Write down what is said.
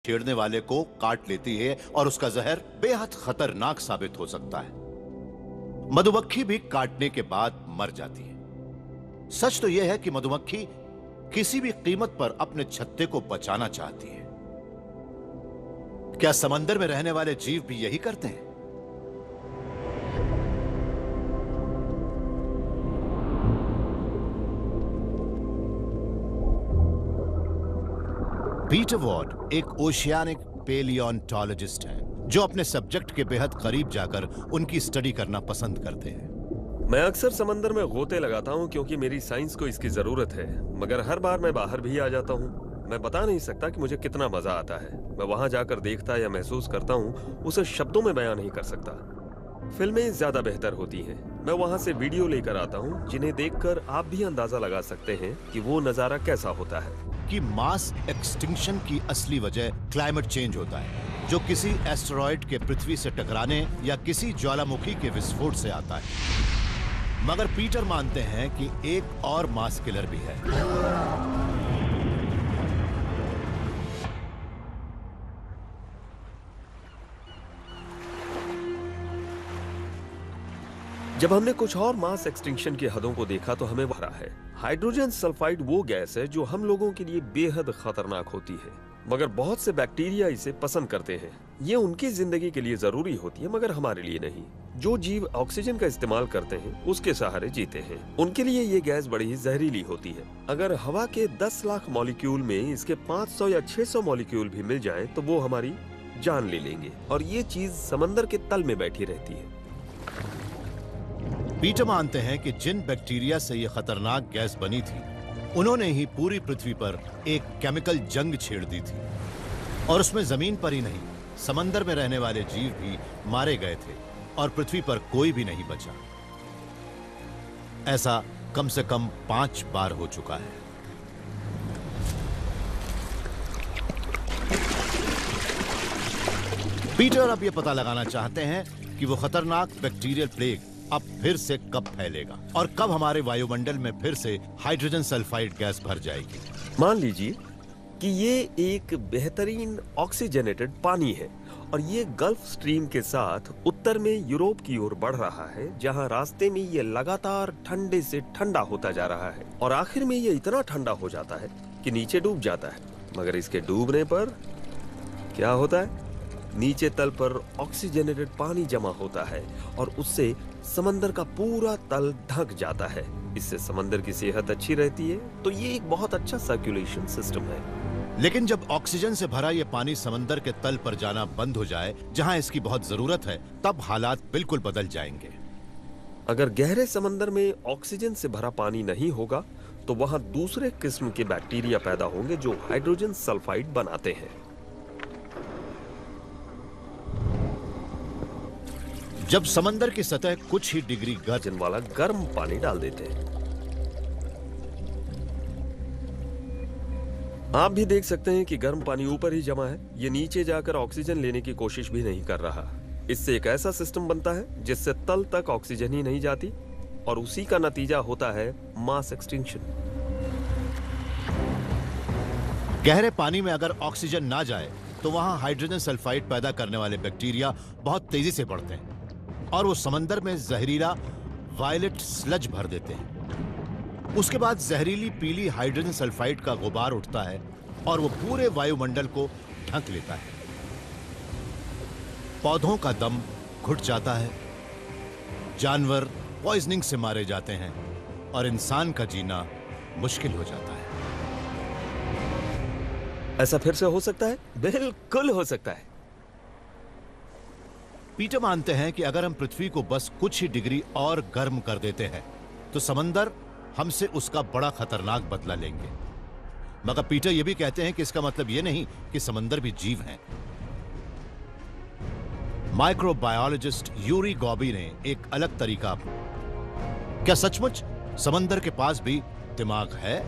छेड़ने वाले को काट लेती है और उसका जहर बेहद खतरनाक साबित हो सकता है। मधुमक्खी भी काटने के बाद मर जाती है। सच तो यह है कि मधुमक्खी किसी भी कीमत पर अपने छत्ते को बचाना चाहती है। क्या समंदर में रहने वाले जीव भी यही करते हैं? पीटर वॉर्ड एक ओशियानिक पेलियोंटोलॉजिस्ट हैं, जो अपने सब्जेक्ट के बेहद करीब जाकर उनकी स्टडी करना पसंद करते हैं। मैं अक्सर समंदर में गोते लगाता हूँ क्योंकि मेरी साइंस को इसकी जरूरत है, मगर हर बार मैं बाहर भी आ जाता हूँ। मैं बता नहीं सकता कि मुझे कितना मजा आता है। मैं वहां जाकर देखता या महसूस करता हूँ, उसे शब्दों में बयां नहीं कर सकता। फिल्में ज्यादा बेहतर होती हैं। मैं वहां से वीडियो लेकर आता हूँ जिन्हें देखकर आप भी अंदाजा लगा सकते हैं कि वो नजारा कैसा होता है। कि मास एक्सटिंक्शन की असली वजह क्लाइमेट चेंज होता है, जो किसी एस्टेरॉयड के पृथ्वी से टकराने या किसी ज्वालामुखी के विस्फोट से आता है। मगर पीटर मानते हैं कि एक और मास किलर भी है। जब हमने कुछ और मास एक्सटिंक्शन की हदों को देखा तो हमें भरा है। हाइड्रोजन सल्फाइड वो गैस है जो हम लोगों के लिए बेहद खतरनाक होती है, मगर बहुत से बैक्टीरिया इसे पसंद करते हैं। ये उनकी जिंदगी के लिए जरूरी होती है, मगर हमारे लिए नहीं। जो जीव ऑक्सीजन का इस्तेमाल करते हैं उसके सहारे जीते हैं, उनके लिए ये गैस बड़ी ही जहरीली होती है। अगर हवा के 10 लाख मॉलिक्यूल में इसके 500 या 600 मॉलिक्यूल भी मिल जाएं, तो वो हमारी जान ले लेंगे, और ये चीज समंदर के तल में बैठी रहती है। पीटर मानते हैं कि जिन बैक्टीरिया से यह खतरनाक गैस बनी थी, उन्होंने ही पूरी पृथ्वी पर एक केमिकल जंग छेड़ दी थी, और उसमें जमीन पर ही नहीं, समंदर में रहने वाले जीव भी मारे गए थे और पृथ्वी पर कोई भी नहीं बचा। ऐसा कम से कम 5 बार हो चुका है। पीटर अब यह पता लगाना चाहते हैं कि वो खतरनाक बैक्टीरियल प्लेग अब फिर से कब फैलेगा और कब हमारे वायुमंडल में फिर से हाइड्रोजन सल्फाइड गैस भर जाएगी। मान लीजिए कि ये एक बेहतरीन ऑक्सीजनेटेड पानी है और ये गल्फ स्ट्रीम के साथ उत्तर में यूरोप की ओर बढ़ रहा है, जहां रास्ते में ये लगातार ठंडे से ठंडा होता जा रहा है और आखिर में ये इतना ठंडा हो जाता है कि नीचे डूब जाता है। मगर इसके डूबने पर क्या होता है? नीचे तल पर ऑक्सीजनेटेड पानी जमा होता है और उससे समंदर का पूरा तल ढक जाता है। इससे समंदर की सेहत अच्छी रहती है, तो ये एक बहुत अच्छा सर्कुलेशन सिस्टम है। लेकिन जब ऑक्सीजन से भरा ये पानी समंदर के तल पर जाना बंद हो जाए, जहां इसकी बहुत जरूरत है, तब हालात बिल्कुल बदल जाएंगे। अगर गहरे समंदर में ऑक्सीजन से भरा पानी नहीं होगा, तो वहां दूसरे किस्म के बैक्टीरिया पैदा होंगे जो हाइड्रोजन सल्फाइड बनाते हैं। जब समंदर की सतह कुछ ही डिग्री गर्जन वाला गर्म पानी डाल देते हैं। आप भी देख सकते हैं कि गर्म पानी ऊपर ही जमा है, ये नीचे जाकर ऑक्सीजन लेने की कोशिश भी नहीं कर रहा। इससे एक ऐसा सिस्टम बनता है जिससे तल तक ऑक्सीजन ही नहीं जाती, और उसी का नतीजा होता है मास एक्सटिंक्शन। गहरे पानी में अगर ऑक्सीजन ना जाए तो वहां हाइड्रोजन सल्फाइड पैदा करने वाले बैक्टीरिया बहुत तेजी से बढ़ते हैं और वो समंदर में जहरीला वायलेट स्लज भर देते हैं। उसके बाद जहरीली पीली हाइड्रोजन सल्फाइड का गुबार उठता है और वो पूरे वायुमंडल को ढक लेता है। पौधों का दम घुट जाता है, जानवर पॉइजनिंग से मारे जाते हैं और इंसान का जीना मुश्किल हो जाता है। ऐसा फिर से हो सकता है? बिल्कुल हो सकता है। पीटर मानते हैं कि अगर हम पृथ्वी को बस कुछ ही डिग्री और गर्म कर देते हैं, तो समंदर हमसे उसका बड़ा खतरनाक बदला लेंगे। मगर पीटर यह भी कहते हैं कि इसका मतलब यह नहीं कि समंदर भी जीव हैं। माइक्रोबायोलॉजिस्ट यूरी गॉबी ने एक अलग तरीका अपनाया। क्या सचमुच समंदर के पास भी दिमाग है?